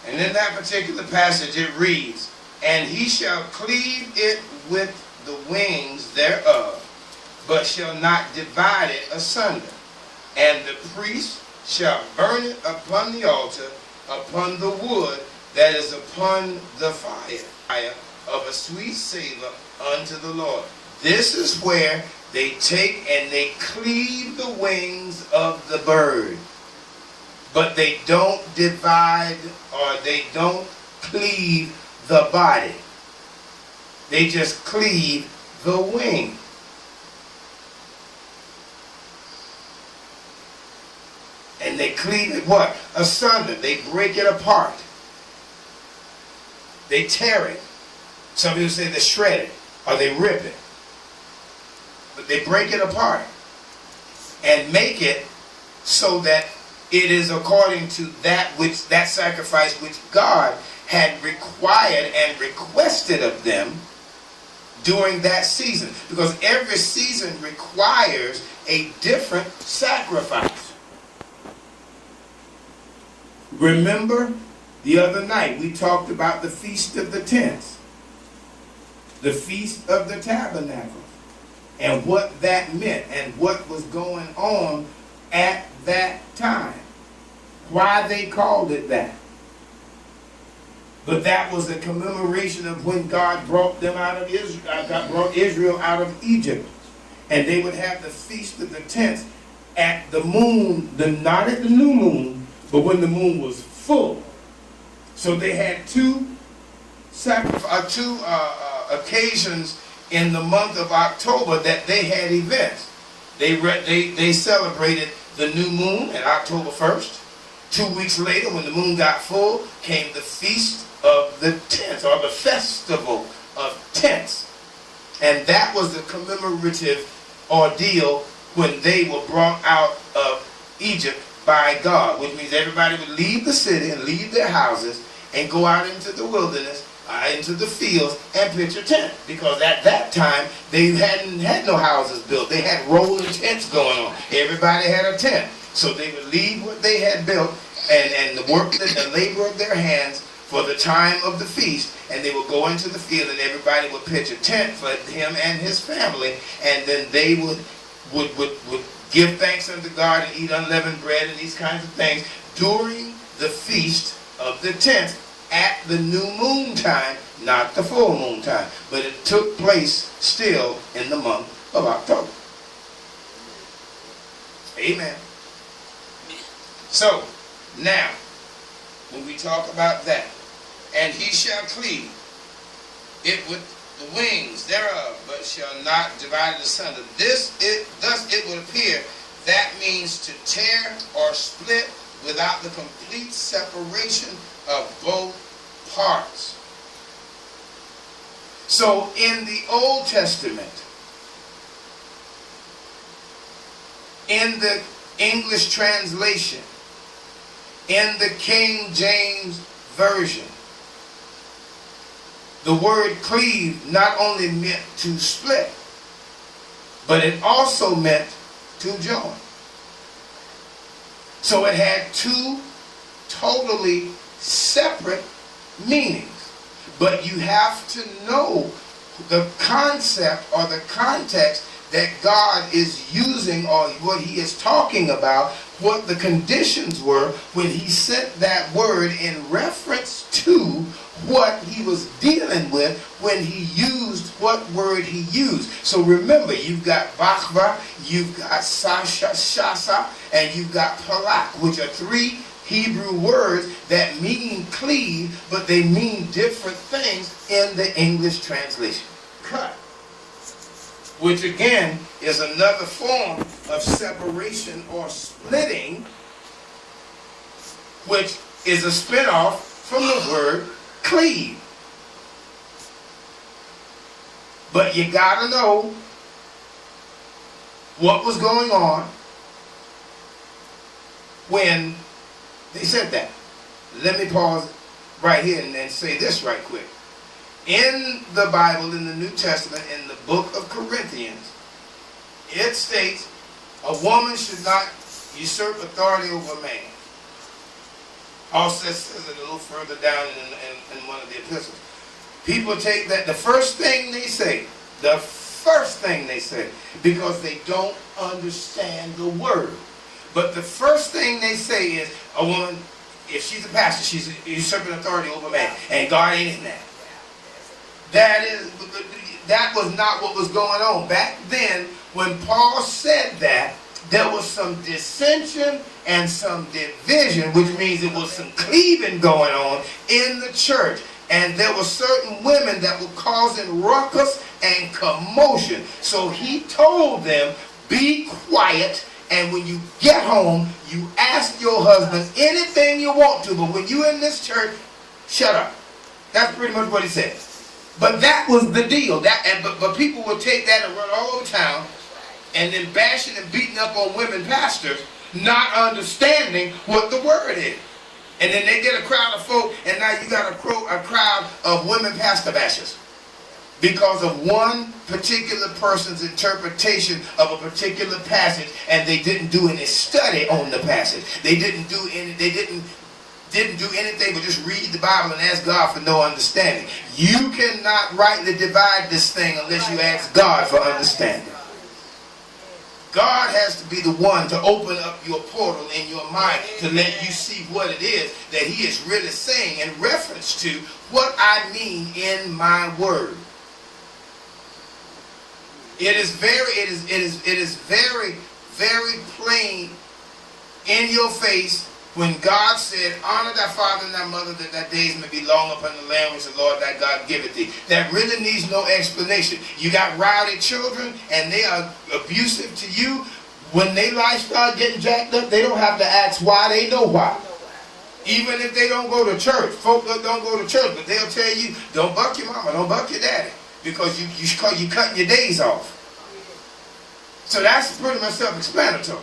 And in that particular passage it reads, and he shall cleave it with the wings thereof, but shall not divide it asunder. And the priest shall burn it upon the altar, upon the wood that is upon the fire of a sweet savor unto the Lord. This is where they take and they cleave the wings of the bird. But they don't divide, or they don't cleave the body. They just cleave the wing. And they cleave it what? Asunder. They break it apart. They tear it. Some people say they shred it or they rip it. But they break it apart and make it so that it is according to that sacrifice which God had required and requested of them during that season. Because every season requires a different sacrifice. Remember, the other night we talked about the Feast of the Tents, the Feast of the Tabernacles, and what that meant and what was going on at that time. Why they called it that. But that was a commemoration of when God brought them out of Israel, God brought Israel out of Egypt. And they would have the Feast of the Tents at the moon, not at the new moon, but when the moon was full. So they had two occasions in the month of October that they had events. They celebrated the new moon at October 1st. 2 weeks later, when the moon got full, came the Feast of the Tents, or the Festival of Tents. And that was the commemorative ordeal when they were brought out of Egypt by God, which means everybody would leave the city and leave their houses and go out into the wilderness, into the fields, and pitch a tent. Because at that time, they hadn't had no houses built. They had rolling tents going on. Everybody had a tent. So they would leave what they had built and the work, the labor of their hands for the time of the feast, and they would go into the field and everybody would pitch a tent for him and his family, and then they would give thanks unto God and eat unleavened bread and these kinds of things during the Feast of the Tents at the new moon time, not the full moon time. But it took place still in the month of October. Amen. So, now, when we talk about that, and he shall cleave it with the wings thereof, but shall not divide it asunder. Thus it would appear that means to tear or split without the complete separation of both parts. So in the Old Testament, in the English translation, in the King James Version, the word cleave not only meant to split, but it also meant to join. So it had two totally separate meanings. But you have to know the concept or the context that God is using, or what he is talking about, what the conditions were when he sent that word in reference to what he was dealing with when he used what word he used. So remember, you've got Bachva, you've got Shasa, and you've got Palak, which are three Hebrew words that mean cleave, but they mean different things in the English translation. Cut, which again is another form of separation or splitting, which is a spin-off from the word cleave. But you gotta know what was going on when they said that. Let me pause right here and say this right quick. In the Bible, in the New Testament, in the book of Corinthians, it states a woman should not usurp authority over a man. Also says it a little further down in one of the epistles. People take that, the first thing they say, because they don't understand the word. But the first thing they say is, a woman, if she's a pastor, she's usurping authority over man, and God ain't in that. That was not what was going on. Back then, when Paul said that, there was some dissension and some division, which means it was some cleaving going on in the church. And there were certain women that were causing ruckus and commotion. So he told them, be quiet, and when you get home, you ask your husband anything you want to, but when you're in this church, shut up. That's pretty much what he said. But that was the deal. But people would take that and run all over town, and then bashing and beating up on women pastors, not understanding what the word is. And then they get a crowd of folk, and now you got a crowd of women pastor bashers because of one particular person's interpretation of a particular passage, and they didn't do any study on the passage. They didn't do anything but just read the Bible and ask God for no understanding. You cannot rightly divide this thing unless you ask God for understanding. God has to be the one to open up your portal in your mind to let you see what it is that he is really saying in reference to what I mean in my word. It is very, very plain in your face when God said, honor thy father and thy mother, that thy days may be long upon the land which the Lord thy God giveth thee. That really needs no explanation. You got rowdy children and they are abusive to you. When their life start getting jacked up, they don't have to ask why, they know why. Even if they don't go to church, folk don't go to church, but they'll tell you, don't buck your mama, don't buck your daddy, because you cutting your days off. So that's pretty much self-explanatory.